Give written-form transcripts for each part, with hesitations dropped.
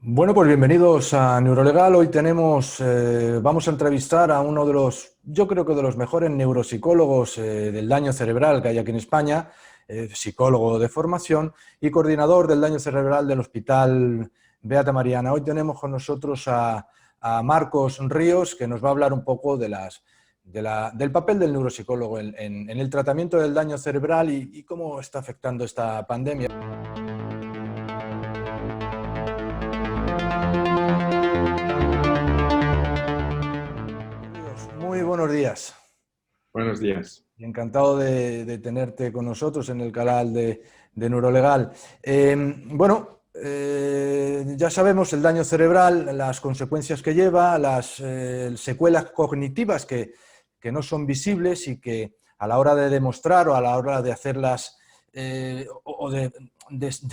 Bueno, pues bienvenidos a Neurolegal. Hoy vamos a entrevistar a uno de los, yo creo que de los mejores neuropsicólogos del daño cerebral que hay aquí en España, psicólogo de formación y coordinador del daño cerebral del Hospital Beata Mariana. Hoy tenemos con nosotros a Marcos Ríos, que nos va a hablar un poco del papel del neuropsicólogo en el tratamiento del daño cerebral y cómo está afectando esta pandemia. Muy buenos días. Buenos días. Encantado de tenerte con nosotros en el canal de Neurolegal. Ya sabemos el daño cerebral, las consecuencias que lleva, las secuelas cognitivas que no son visibles y que a la hora de demostrar o a la hora de hacerlas o de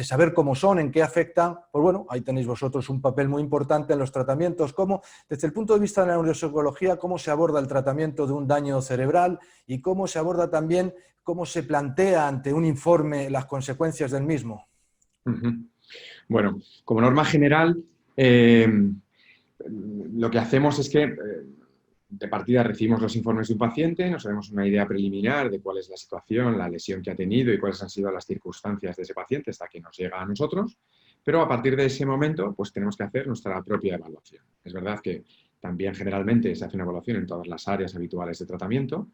saber cómo son, en qué afectan, pues bueno, ahí tenéis vosotros un papel muy importante en los tratamientos. Cómo, desde el punto de vista de la neuropsicología, cómo se aborda el tratamiento de un daño cerebral y cómo se aborda también, cómo se plantea ante un informe las consecuencias del mismo. Bueno, como norma general, lo que hacemos es que de partida recibimos los informes de un paciente, nos hacemos una idea preliminar de cuál es la situación, la lesión que ha tenido y cuáles han sido las circunstancias de ese paciente hasta que nos llega a nosotros, pero a partir de ese momento pues tenemos que hacer nuestra propia evaluación. Es verdad que también generalmente se hace una evaluación en todas las áreas habituales de tratamiento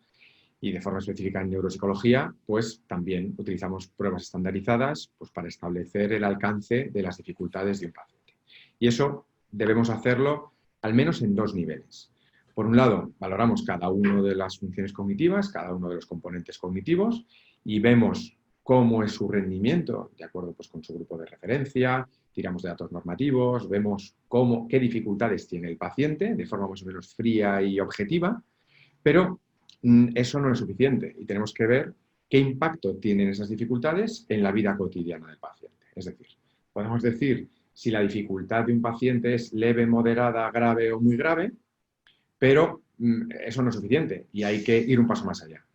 y de forma específica en neuropsicología, pues también utilizamos pruebas estandarizadas pues, para establecer el alcance de las dificultades de un paciente. Y eso debemos hacerlo al menos en dos niveles. Por un lado, valoramos cada una de las funciones cognitivas, cada uno de los componentes cognitivos y vemos cómo es su rendimiento, de acuerdo pues, con su grupo de referencia, tiramos de datos normativos, vemos qué dificultades tiene el paciente de forma más o menos fría y objetiva, pero eso no es suficiente y tenemos que ver qué impacto tienen esas dificultades en la vida cotidiana del paciente. Es decir, podemos decir si la dificultad de un paciente es leve, moderada, grave o muy grave, pero eso no es suficiente y hay que ir un paso más allá.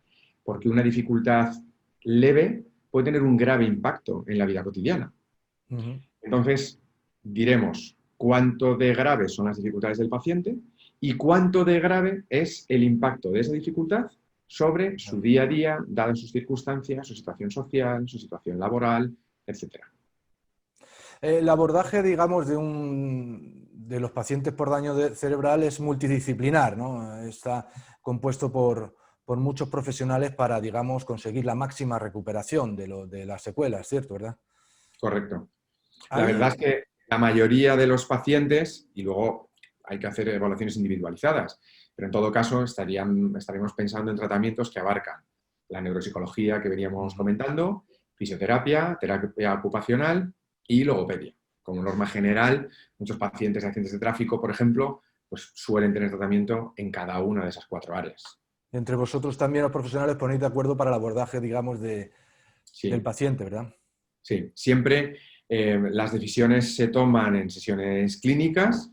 Porque una dificultad leve puede tener un grave impacto en la vida cotidiana. Entonces, diremos cuánto de graves son las dificultades del paciente y cuánto de grave es el impacto de esa dificultad sobre su día a día, dadas sus circunstancias, su situación social, su situación laboral, etc. El abordaje, digamos, de los pacientes por daño cerebral es multidisciplinar, ¿no? Está compuesto por muchos profesionales para, digamos, conseguir la máxima recuperación de las secuelas, ¿cierto? ¿Verdad? Correcto. La verdad Ahí, es que la mayoría de los pacientes, y luego hay que hacer evaluaciones individualizadas, pero en todo caso estaríamos pensando en tratamientos que abarcan la neuropsicología que veníamos comentando, fisioterapia, terapia ocupacional y logopedia. Como norma general, muchos pacientes de accidentes de tráfico, por ejemplo, pues suelen tener tratamiento en cada una de esas cuatro áreas. entre vosotros también los profesionales ponéis de acuerdo para el abordaje, digamos, del Sí, paciente, ¿verdad? sí. Siempre las decisiones se toman en sesiones clínicas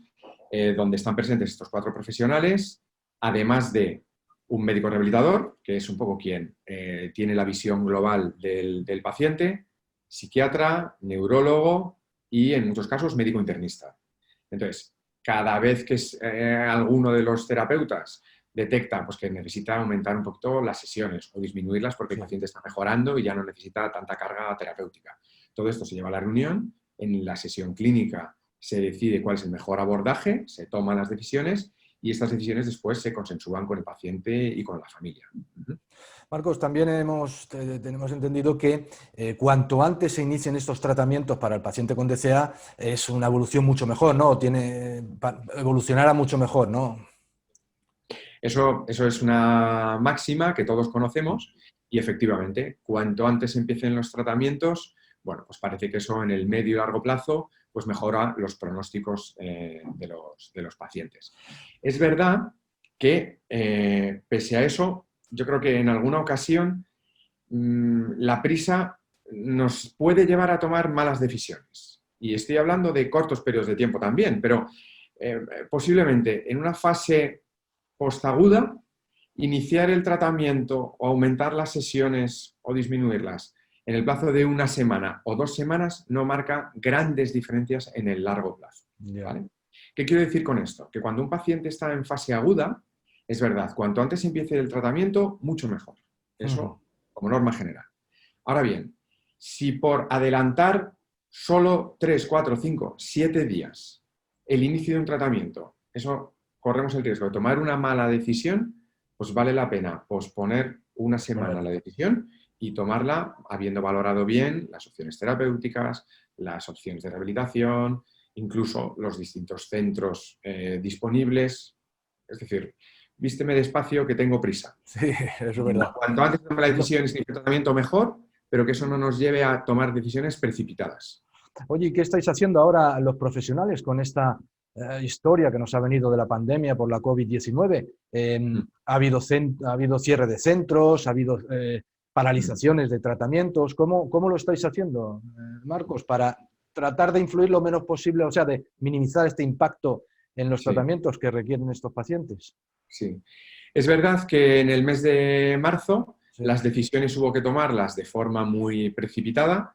donde están presentes estos cuatro profesionales, además de un médico rehabilitador, que es un poco quien tiene la visión global del paciente, psiquiatra, neurólogo y, en muchos casos, médico internista. Entonces, cada vez que alguno de los terapeutas detecta pues, que necesita aumentar un poquito las sesiones o disminuirlas porque el paciente está mejorando y ya no necesita tanta carga terapéutica. Todo esto se lleva a la reunión, en la sesión clínica se decide cuál es el mejor abordaje, se toman las decisiones y estas decisiones después se consensúan con el paciente y con la familia. Marcos, también tenemos entendido que cuanto antes se inicien estos tratamientos para el paciente con DCA es una evolución mucho mejor, ¿no? Evolucionará mucho mejor, ¿no? Eso es una máxima que todos conocemos y efectivamente, cuanto antes empiecen los tratamientos, bueno, pues parece que eso en el medio y largo plazo pues mejora los pronósticos de los pacientes. Es verdad que, pese a eso, yo creo que en alguna ocasión la prisa nos puede llevar a tomar malas decisiones. Y estoy hablando de cortos periodos de tiempo también, pero posiblemente en una fase postaguda, iniciar el tratamiento o aumentar las sesiones o disminuirlas en el plazo de una semana o 2 semanas no marca grandes diferencias en el largo plazo. ¿Vale? ¿Qué quiero decir con esto? Que cuando un paciente está en fase aguda, es verdad, cuanto antes empiece el tratamiento, mucho mejor. Eso como norma general. Ahora bien, si por adelantar solo 3, 4, 5, 7 días el inicio de un tratamiento, eso corremos el riesgo de tomar una mala decisión, pues vale la pena posponer una semana la decisión y tomarla habiendo valorado bien las opciones terapéuticas, las opciones de rehabilitación, incluso los distintos centros disponibles. Es decir, vísteme despacio que tengo prisa. Sí, eso es verdad. Cuanto antes tome la decisión y el tratamiento, mejor, pero que eso no nos lleve a tomar decisiones precipitadas. Oye, ¿y qué estáis haciendo ahora los profesionales con esta historia que nos ha venido de la pandemia por la COVID-19? Ha habido cierre de centros, ha habido paralizaciones de tratamientos. ¿Cómo lo estáis haciendo, Marcos, para tratar de influir lo menos posible, o sea, de minimizar este impacto en los tratamientos que requieren estos pacientes? Sí. Es verdad que en el mes de marzo las decisiones hubo que tomarlas de forma muy precipitada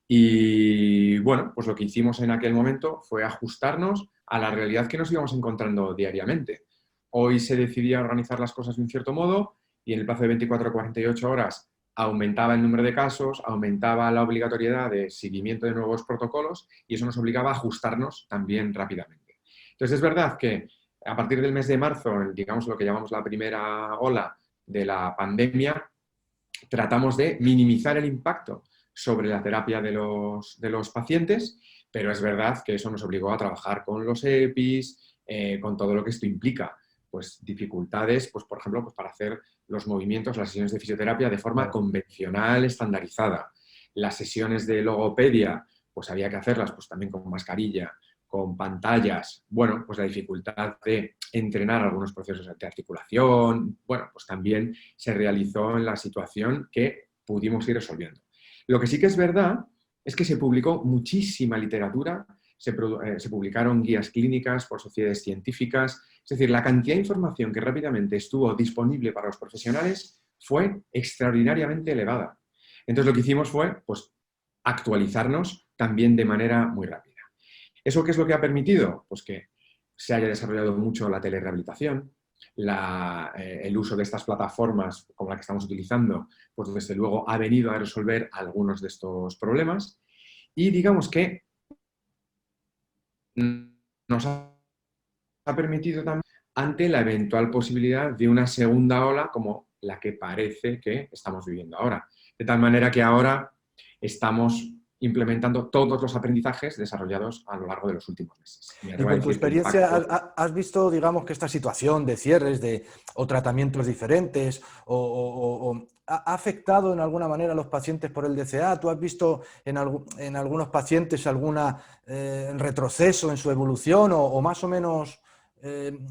y, bueno, pues lo que hicimos en aquel momento fue ajustarnos a la realidad que nos íbamos encontrando diariamente. Hoy se decidía organizar las cosas de un cierto modo y en el plazo de 24 a 48 horas aumentaba el número de casos, aumentaba la obligatoriedad de seguimiento de nuevos protocolos y eso nos obligaba a ajustarnos también rápidamente. Entonces, es verdad que a partir del mes de marzo, digamos lo que llamamos la primera ola de la pandemia, tratamos de minimizar el impacto sobre la terapia de los pacientes, pero es verdad que eso nos obligó a trabajar con los EPIs, con todo lo que esto implica. Pues dificultades, pues, por ejemplo, pues, para hacer los movimientos, las sesiones de fisioterapia de forma convencional, estandarizada. Las sesiones de logopedia, pues había que hacerlas pues, también con mascarilla, con pantallas, bueno, pues la dificultad de entrenar algunos procesos de articulación, bueno, pues también se realizó en la situación que pudimos ir resolviendo. Lo que sí que es verdad es que se publicó muchísima literatura, se publicaron guías clínicas por sociedades científicas, es decir, la cantidad de información que rápidamente estuvo disponible para los profesionales fue extraordinariamente elevada. Entonces lo que hicimos fue, pues, actualizarnos también de manera muy rápida. ¿Eso qué es lo que ha permitido? Pues que se haya desarrollado mucho la telerehabilitación, el uso de estas plataformas como la que estamos utilizando, pues desde luego ha venido a resolver algunos de estos problemas y digamos que nos ha permitido también ante la eventual posibilidad de una segunda ola como la que parece que estamos viviendo ahora. De tal manera que ahora estamos implementando todos los aprendizajes desarrollados a lo largo de los últimos meses. Y con tu experiencia, ¿has visto, digamos, que esta situación de cierres o tratamientos diferentes ha afectado en alguna manera a los pacientes por el DCA? ¿Tú has visto en algunos pacientes algún retroceso en su evolución o más o menos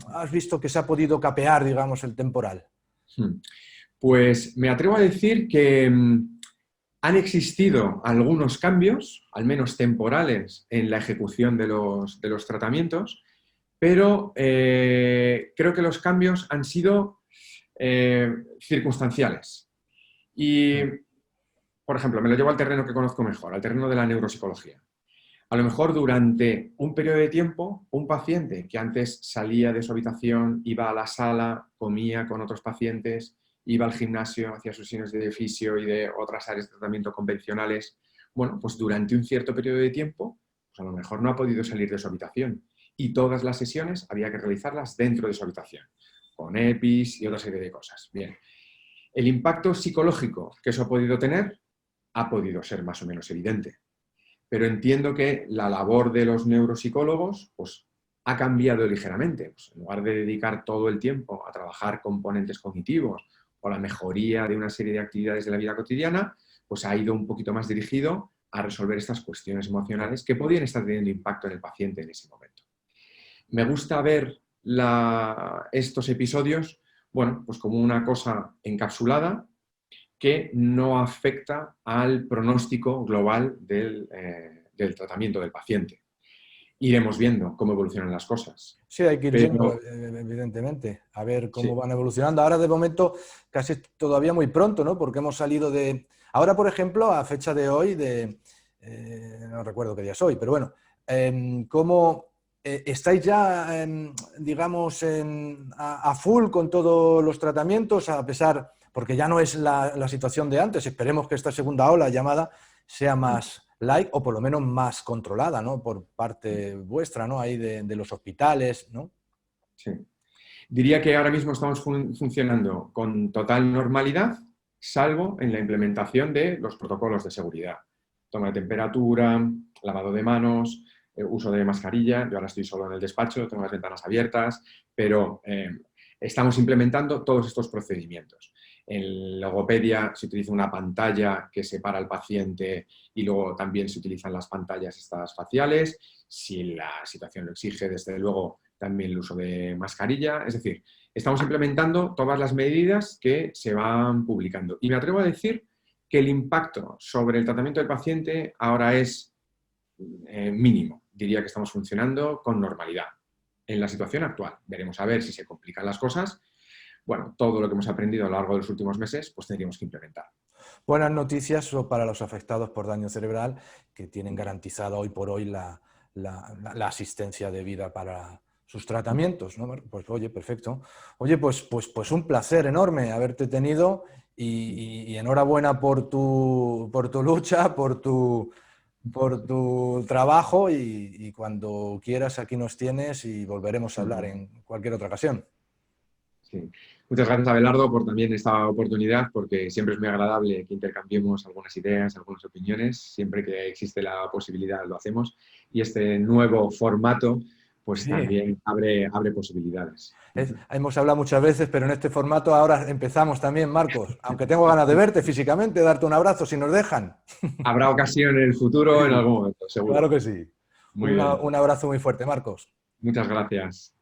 has visto que se ha podido capear, digamos, el temporal? Pues me atrevo a decir que han existido algunos cambios, al menos temporales, en la ejecución de los tratamientos, pero creo que los cambios han sido circunstanciales. Y, por ejemplo, me lo llevo al terreno que conozco mejor, al terreno de la neuropsicología. A lo mejor durante un periodo de tiempo, un paciente que antes salía de su habitación, iba a la sala, comía con otros pacientes, iba al gimnasio, hacía sus sesiones de fisio y de otras áreas de tratamiento convencionales, bueno, pues durante un cierto periodo de tiempo, pues a lo mejor no ha podido salir de su habitación y todas las sesiones había que realizarlas dentro de su habitación, con EPIs y otra serie de cosas. Bien, el impacto psicológico que eso ha podido tener ha podido ser más o menos evidente. Pero entiendo que la labor de los neuropsicólogos pues, ha cambiado ligeramente. Pues, en lugar de dedicar todo el tiempo a trabajar componentes cognitivos o la mejoría de una serie de actividades de la vida cotidiana, pues ha ido un poquito más dirigido a resolver estas cuestiones emocionales que podían estar teniendo impacto en el paciente en ese momento. Me gusta ver estos episodios, bueno, pues como una cosa encapsulada que no afecta al pronóstico global del tratamiento del paciente. iremos viendo cómo evolucionan las cosas. Sí, hay que ir viendo, Pero evidentemente, a ver cómo sí, van evolucionando. Ahora, de momento, casi todavía muy pronto, ¿no? Porque hemos salido de... Ahora, por ejemplo, a fecha de hoy, no recuerdo qué día es hoy, pero bueno, ¿cómo estáis ya, digamos, a full con todos los tratamientos, a pesar, porque ya no es la situación de antes? Esperemos que esta segunda ola llamada sea más light o por lo menos más controlada, ¿no? Por parte vuestra, ¿no? Ahí de los hospitales, ¿no? sí. Diría que ahora mismo estamos funcionando con total normalidad, salvo en la implementación de los protocolos de seguridad. Toma de temperatura, lavado de manos, uso de mascarilla. Yo ahora estoy solo en el despacho, tengo las ventanas abiertas, pero estamos implementando todos estos procedimientos. En logopedia se utiliza una pantalla que separa al paciente y luego también se utilizan las pantallas estas faciales. Si la situación lo exige, desde luego, también el uso de mascarilla. Es decir, estamos implementando todas las medidas que se van publicando. Y me atrevo a decir que el impacto sobre el tratamiento del paciente ahora es mínimo. Diría que estamos funcionando con normalidad en la situación actual. Veremos a ver si se complican las cosas. Bueno, todo lo que hemos aprendido a lo largo de los últimos meses, pues tendríamos que implementar. Buenas noticias para los afectados por daño cerebral que tienen garantizada hoy por hoy la asistencia debida para sus tratamientos, ¿no? Pues oye, perfecto. Oye, pues un placer enorme haberte tenido y enhorabuena por tu lucha, por tu trabajo y cuando quieras aquí nos tienes y volveremos a hablar en cualquier otra ocasión. Sí. Muchas gracias, Abelardo, por también esta oportunidad, porque siempre es muy agradable que intercambiemos algunas ideas, algunas opiniones. Siempre que existe la posibilidad lo hacemos. Y este nuevo formato, pues Sí. también abre posibilidades. Hemos hablado muchas veces, pero en este formato ahora empezamos también, Marcos. Aunque tengo ganas de verte físicamente, darte un abrazo si nos dejan. Habrá ocasión en el futuro, en Sí, algún momento, claro seguro. que sí. Muy bien. Un abrazo muy fuerte, Marcos. Muchas gracias.